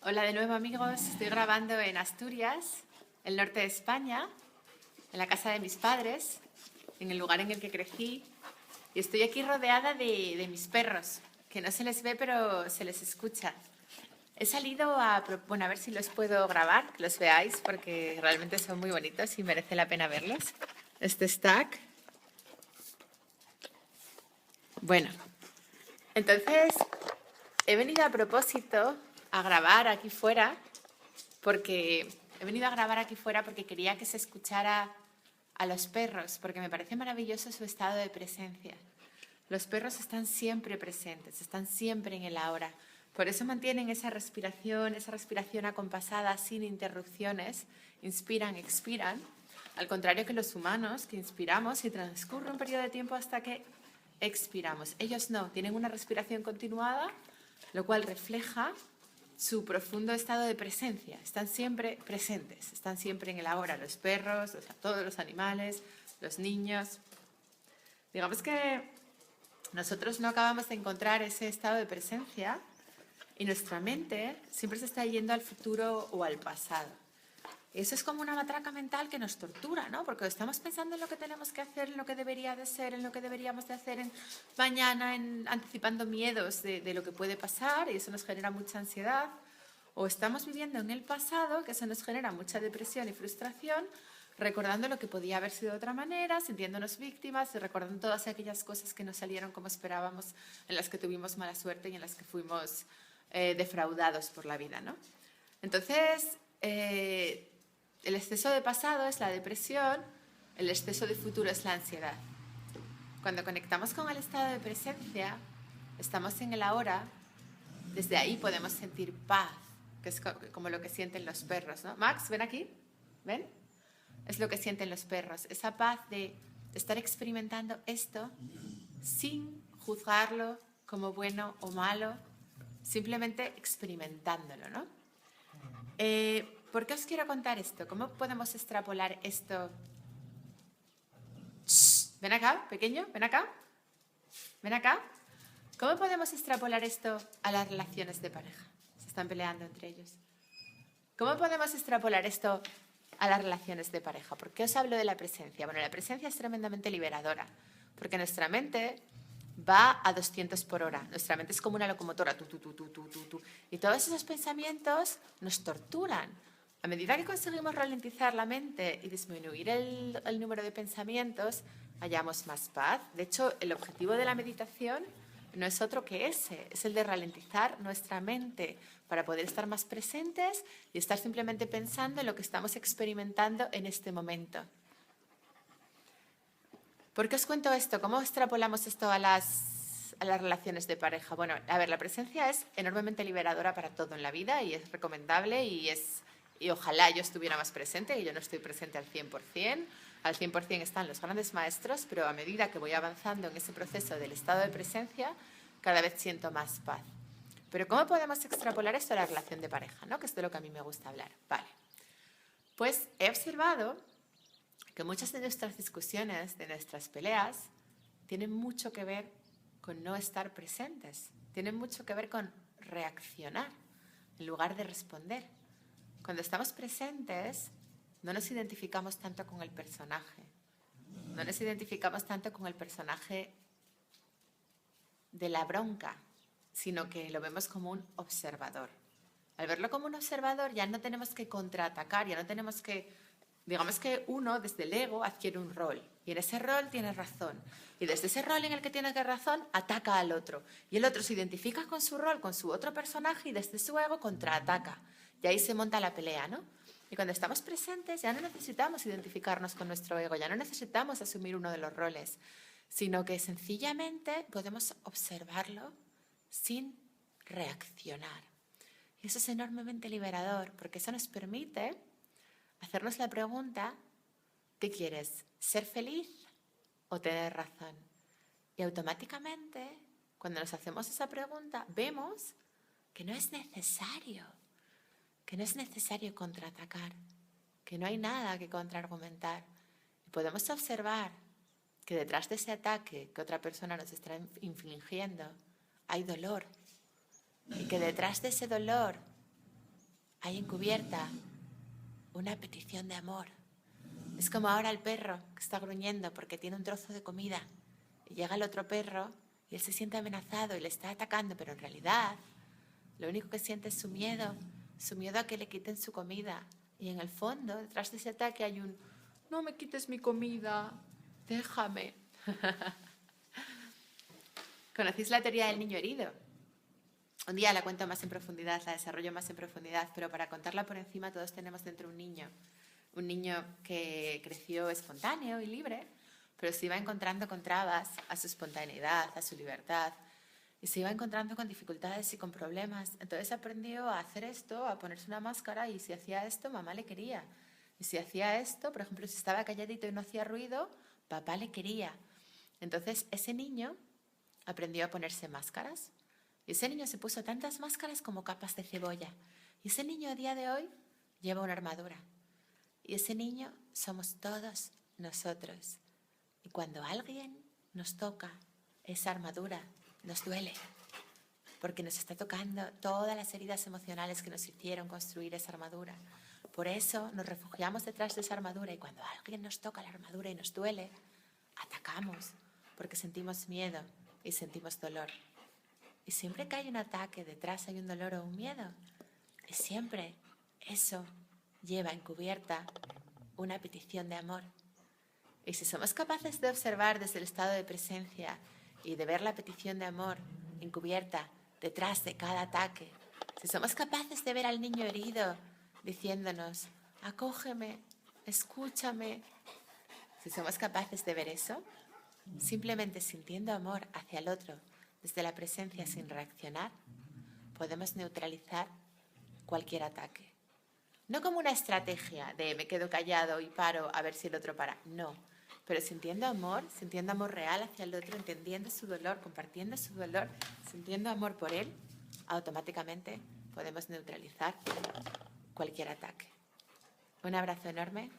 Hola de nuevo amigos, estoy grabando en Asturias, el norte de España, en la casa de mis padres, en el lugar en el que crecí, y estoy aquí rodeada de mis perros, que no se les ve pero se les escucha. He salido a ver si los puedo grabar, que los veáis, porque realmente son muy bonitos y merece la pena verlos. Este es Tac. Bueno, entonces he venido a propósito a grabar aquí fuera porque quería que se escuchara a los perros, porque me parece maravilloso su estado de presencia. Los perros están siempre presentes, están siempre en el ahora. Por eso mantienen esa respiración acompasada, sin interrupciones, inspiran, expiran, al contrario que los humanos, que inspiramos y transcurre un periodo de tiempo hasta que expiramos. Ellos no, tienen una respiración continuada, lo cual refleja su profundo estado de presencia. Están siempre presentes, están siempre en el ahora. Los perros, todos los animales, los niños. Digamos que nosotros no acabamos de encontrar ese estado de presencia y nuestra mente siempre se está yendo al futuro o al pasado. Eso es como una matraca mental que nos tortura, ¿no? Porque estamos pensando en lo que tenemos que hacer, en lo que debería de ser, en lo que deberíamos de hacer en mañana, anticipando miedos de lo que puede pasar, y eso nos genera mucha ansiedad. O estamos viviendo en el pasado, que eso nos genera mucha depresión y frustración, recordando lo que podía haber sido de otra manera, sintiéndonos víctimas y recordando todas aquellas cosas que no salieron como esperábamos, en las que tuvimos mala suerte y en las que fuimos defraudados por la vida, ¿no? Entonces, el exceso de pasado es la depresión, el exceso de futuro es la ansiedad. Cuando conectamos con el estado de presencia, estamos en el ahora, desde ahí podemos sentir paz, que es como lo que sienten los perros, ¿no? Max, ven aquí, ven. Es lo que sienten los perros, esa paz de estar experimentando esto sin juzgarlo como bueno o malo, simplemente experimentándolo, ¿no? ¿Por qué os quiero contar esto? ¿Cómo podemos extrapolar esto? Shh, ven acá, pequeño, ven acá. Ven acá. ¿Cómo podemos extrapolar esto a las relaciones de pareja? Se están peleando entre ellos. ¿Cómo podemos extrapolar esto a las relaciones de pareja? ¿Por qué os hablo de la presencia? Bueno, la presencia es tremendamente liberadora, porque nuestra mente va a 200 por hora. Nuestra mente es como una locomotora, y todos esos pensamientos nos torturan. A medida que conseguimos ralentizar la mente y disminuir el número de pensamientos, hallamos más paz. De hecho, el objetivo de la meditación no es otro que ese, es el de ralentizar nuestra mente para poder estar más presentes y estar simplemente pensando en lo que estamos experimentando en este momento. ¿Por qué os cuento esto? ¿Cómo extrapolamos esto a las relaciones de pareja? Bueno, a ver, la presencia es enormemente liberadora para todo en la vida y es recomendable y ojalá yo estuviera más presente, y yo no estoy presente al 100%. Al 100% están los grandes maestros, pero a medida que voy avanzando en ese proceso del estado de presencia, cada vez siento más paz. Pero ¿cómo podemos extrapolar esto a la relación de pareja, ¿no? Que es de lo que a mí me gusta hablar. Vale. Pues he observado que muchas de nuestras discusiones, de nuestras peleas, tienen mucho que ver con no estar presentes, tienen mucho que ver con reaccionar en lugar de responder. Cuando estamos presentes, no nos identificamos tanto con el personaje, no nos identificamos tanto con el personaje de la bronca, sino que lo vemos como un observador. Al verlo como un observador ya no tenemos que contraatacar, ya no tenemos que, digamos que uno desde el ego adquiere un rol y en ese rol tiene razón, y desde ese rol en el que tiene razón ataca al otro, y el otro se identifica con su rol, con su otro personaje, y desde su ego contraataca, y ahí se monta la pelea, ¿no? Y cuando estamos presentes ya no necesitamos identificarnos con nuestro ego, ya no necesitamos asumir uno de los roles, sino que sencillamente podemos observarlo sin reaccionar. Y eso es enormemente liberador, porque eso nos permite hacernos la pregunta: ¿qué quieres? ¿Ser feliz o tener razón? Y automáticamente, cuando nos hacemos esa pregunta, vemos que no es necesario contraatacar, que no hay nada que contraargumentar. Y podemos observar que detrás de ese ataque que otra persona nos está infligiendo hay dolor, y que detrás de ese dolor hay encubierta una petición de amor. Es como ahora el perro que está gruñendo porque tiene un trozo de comida y llega el otro perro y él se siente amenazado y le está atacando, pero en realidad lo único que siente es su miedo a que le quiten su comida. Y en el fondo, detrás de ese ataque hay un no me quites mi comida, déjame. ¿Conocéis la teoría del niño herido? Un día la cuento más en profundidad, la desarrollo más en profundidad, pero para contarla por encima todos tenemos dentro un niño que creció espontáneo y libre, pero se iba encontrando con trabas a su espontaneidad, a su libertad, y se iba encontrando con dificultades y con problemas. Entonces aprendió a hacer esto, a ponerse una máscara, y si hacía esto, mamá le quería. Y si hacía esto, por ejemplo, si estaba calladito y no hacía ruido, papá le quería. Entonces ese niño aprendió a ponerse máscaras. Y ese niño se puso tantas máscaras como capas de cebolla. Y ese niño a día de hoy lleva una armadura. Y ese niño somos todos nosotros. Y cuando alguien nos toca esa armadura, nos duele. Porque nos está tocando todas las heridas emocionales que nos hicieron construir esa armadura. Por eso nos refugiamos detrás de esa armadura y cuando alguien nos toca la armadura y nos duele, atacamos porque sentimos miedo y sentimos dolor. Y siempre que hay un ataque, detrás hay un dolor o un miedo. Y siempre eso lleva encubierta una petición de amor. Y si somos capaces de observar desde el estado de presencia y de ver la petición de amor encubierta detrás de cada ataque, si somos capaces de ver al niño herido diciéndonos, acógeme, escúchame, si somos capaces de ver eso, simplemente sintiendo amor hacia el otro desde la presencia sin reaccionar, podemos neutralizar cualquier ataque. No como una estrategia de me quedo callado y paro a ver si el otro para, no, pero sintiendo amor real hacia el otro, entendiendo su dolor, compartiendo su dolor, sintiendo amor por él, automáticamente podemos neutralizar cualquier ataque. Un abrazo enorme.